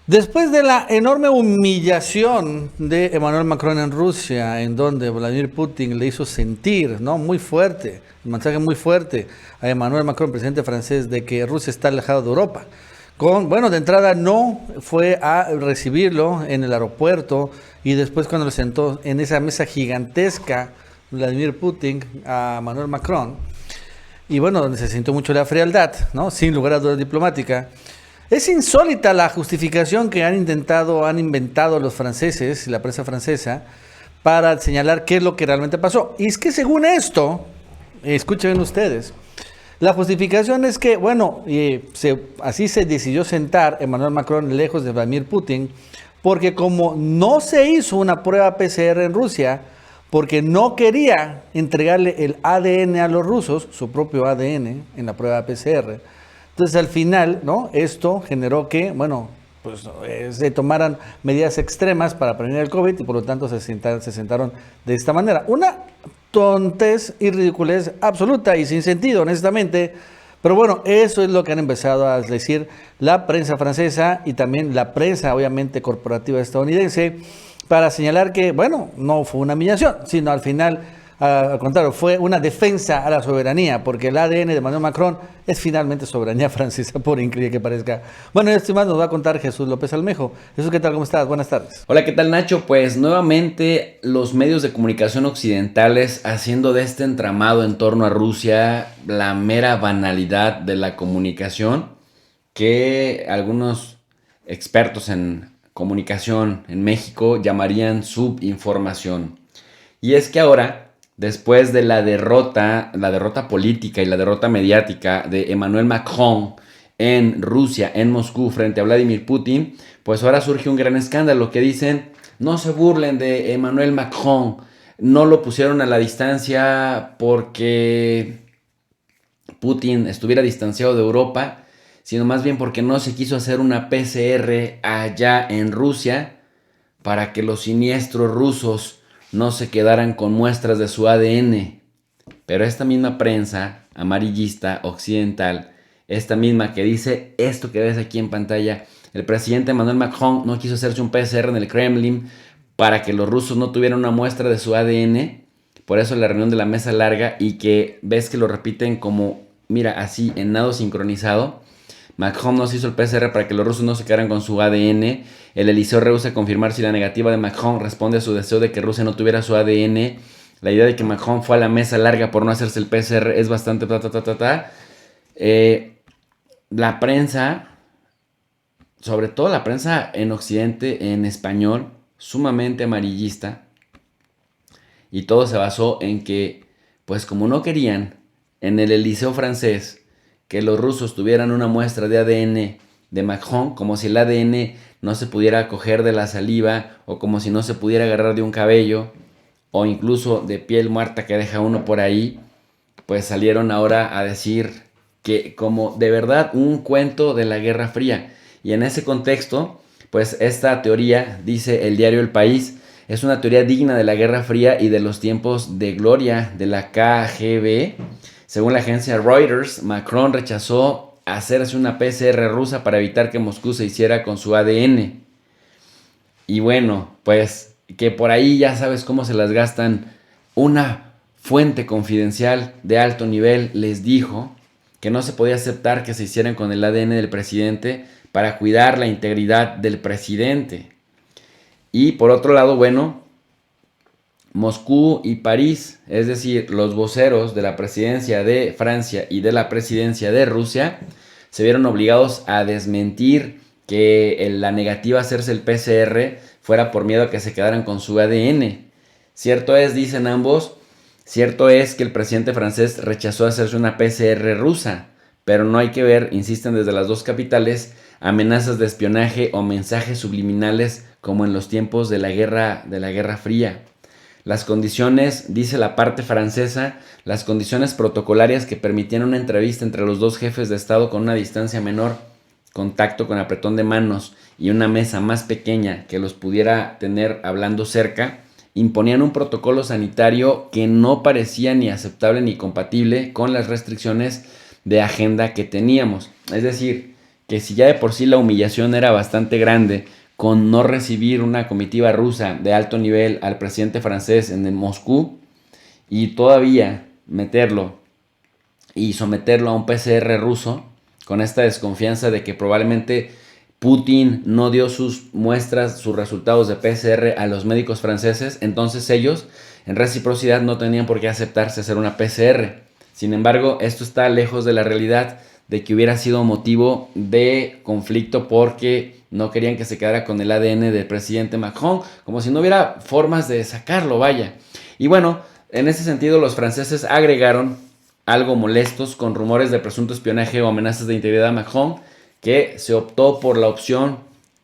Después de la enorme humillación de Emmanuel Macron en Rusia, en donde Vladimir Putin le hizo sentir, ¿no? Muy fuerte, un mensaje muy fuerte a Emmanuel Macron, presidente francés, de que Rusia está alejada de Europa. Bueno, de entrada no fue a recibirlo en el aeropuerto y después cuando le sentó en esa mesa gigantesca Vladimir Putin a Emmanuel Macron, y bueno, donde se sintió mucho la frialdad, ¿no? Sin lugar a dudas diplomática. Es insólita la justificación que han inventado los franceses y la prensa francesa para señalar qué es lo que realmente pasó. Y es que según esto, escuchen ustedes, la justificación es que, bueno, así se decidió sentar Emmanuel Macron lejos de Vladimir Putin, porque como no se hizo una prueba PCR en Rusia, porque no quería entregarle el ADN a los rusos, su propio ADN en la prueba PCR. Entonces al final, ¿no? Esto generó que, bueno, pues se tomaran medidas extremas para prevenir el COVID y por lo tanto se sentaron de esta manera. Una tontez y ridiculez absoluta y sin sentido, honestamente. Pero bueno, eso es lo que han empezado a decir la prensa francesa y también la prensa, obviamente, corporativa estadounidense, para señalar que, bueno, no fue una humillación, sino al final, al contrario, fue una defensa a la soberanía, porque el ADN de Emmanuel Macron es finalmente soberanía francesa, por increíble que parezca. Bueno, y esto más nos va a contar Jesús López Almejo. Jesús, ¿qué tal? ¿Cómo estás? Buenas tardes. Hola, ¿qué tal, Nacho? Pues nuevamente los medios de comunicación occidentales haciendo de este entramado en torno a Rusia la mera banalidad de la comunicación que algunos expertos en comunicación en México llamarían subinformación. Y es que ahora, después de la derrota política y la derrota mediática de Emmanuel Macron en Rusia, en Moscú, frente a Vladimir Putin, pues ahora surge un gran escándalo que dicen, no se burlen de Emmanuel Macron, no lo pusieron a la distancia porque Putin estuviera distanciado de Europa, sino más bien porque no se quiso hacer una PCR allá en Rusia para que los siniestros rusos no se quedaran con muestras de su ADN. Pero esta misma prensa amarillista occidental, esta misma que dice esto que ves aquí en pantalla, el presidente Emmanuel Macron no quiso hacerse un PCR en el Kremlin para que los rusos no tuvieran una muestra de su ADN, por eso la reunión de la mesa larga y que ves que lo repiten como, mira, así en nado sincronizado. Macron no se hizo el PCR para que los rusos no se quedaran con su ADN. El Eliseo rehúsa confirmar si la negativa de Macron responde a su deseo de que Rusia no tuviera su ADN. La idea de que Macron fue a la mesa larga por no hacerse el PCR es bastante la prensa, sobre todo la prensa en Occidente, en español, sumamente amarillista. Y todo se basó en que, pues como no querían en el Eliseo francés que los rusos tuvieran una muestra de ADN de Macron, como si el ADN no se pudiera coger de la saliva o como si no se pudiera agarrar de un cabello o incluso de piel muerta que deja uno por ahí, pues salieron ahora a decir que como de verdad un cuento de la Guerra Fría. Y en ese contexto, pues esta teoría, dice el diario El País, es una teoría digna de la Guerra Fría y de los tiempos de gloria de la KGB. Según la agencia Reuters, Macron rechazó hacerse una PCR rusa para evitar que Moscú se hiciera con su ADN. Y bueno, pues que por ahí ya sabes cómo se las gastan. Una fuente confidencial de alto nivel les dijo que no se podía aceptar que se hicieran con el ADN del presidente para cuidar la integridad del presidente. Y por otro lado, bueno, Moscú y París, es decir, los voceros de la presidencia de Francia y de la presidencia de Rusia, se vieron obligados a desmentir que la negativa a hacerse el PCR fuera por miedo a que se quedaran con su ADN. Cierto es, dicen ambos, cierto es que el presidente francés rechazó hacerse una PCR rusa, pero no hay que ver, insisten desde las dos capitales, amenazas de espionaje o mensajes subliminales como en los tiempos de la Guerra Fría. Las condiciones, dice la parte francesa, las condiciones protocolarias que permitían una entrevista entre los dos jefes de Estado con una distancia menor, contacto con apretón de manos y una mesa más pequeña que los pudiera tener hablando cerca, imponían un protocolo sanitario que no parecía ni aceptable ni compatible con las restricciones de agenda que teníamos. Es decir, que si ya de por sí la humillación era bastante grande con no recibir una comitiva rusa de alto nivel al presidente francés en Moscú, y todavía meterlo y someterlo a un PCR ruso con esta desconfianza de que probablemente Putin no dio sus muestras, sus resultados de PCR a los médicos franceses, entonces ellos en reciprocidad no tenían por qué aceptarse hacer una PCR. Sin embargo, esto está lejos de la realidad de que hubiera sido motivo de conflicto porque no querían que se quedara con el ADN del presidente Macron, como si no hubiera formas de sacarlo, vaya. Y bueno, en ese sentido los franceses agregaron, algo molestos con rumores de presunto espionaje o amenazas de integridad a Macron, que se optó por la opción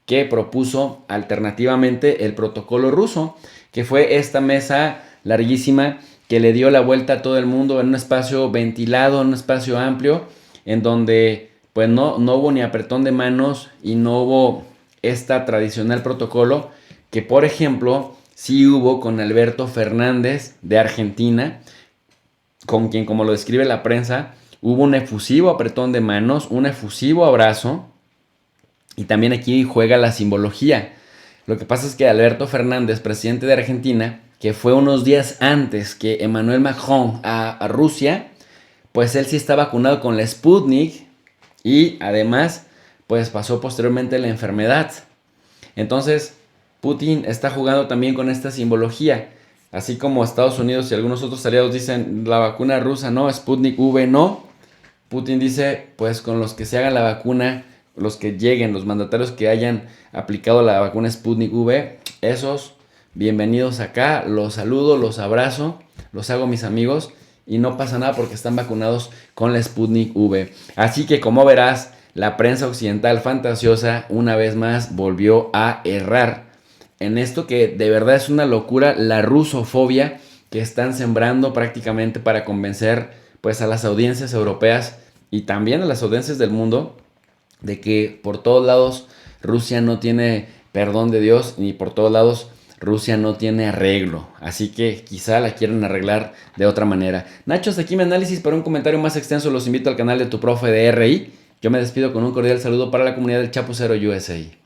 que propuso alternativamente el protocolo ruso, que fue esta mesa larguísima que le dio la vuelta a todo el mundo en un espacio ventilado, en un espacio amplio, en donde pues no hubo ni apretón de manos y no hubo esta tradicional protocolo que, por ejemplo, sí hubo con Alberto Fernández de Argentina, con quien, como lo describe la prensa, hubo un efusivo apretón de manos, un efusivo abrazo, y también aquí juega la simbología. Lo que pasa es que Alberto Fernández, presidente de Argentina, que fue unos días antes que Emmanuel Macron a Rusia, pues él sí está vacunado con la Sputnik y además pues pasó posteriormente la enfermedad. Entonces Putin está jugando también con esta simbología. Así como Estados Unidos y algunos otros aliados dicen la vacuna rusa no, Sputnik V no, Putin dice pues con los que se hagan la vacuna, los que lleguen, los mandatarios que hayan aplicado la vacuna Sputnik V, esos bienvenidos acá, los saludo, los abrazo, los hago mis amigos y no pasa nada porque están vacunados con la Sputnik V. Así que, como verás, la prensa occidental fantasiosa una vez más volvió a errar en esto que de verdad es una locura, la rusofobia que están sembrando prácticamente para convencer pues a las audiencias europeas y también a las audiencias del mundo de que por todos lados Rusia no tiene perdón de Dios, ni por todos lados Rusia no tiene arreglo. Así que quizá la quieran arreglar de otra manera. Nacho, hasta aquí mi análisis. Para un comentario más extenso los invito al canal de tu profe de RI. Yo me despido con un cordial saludo para la comunidad del Chapucero USA.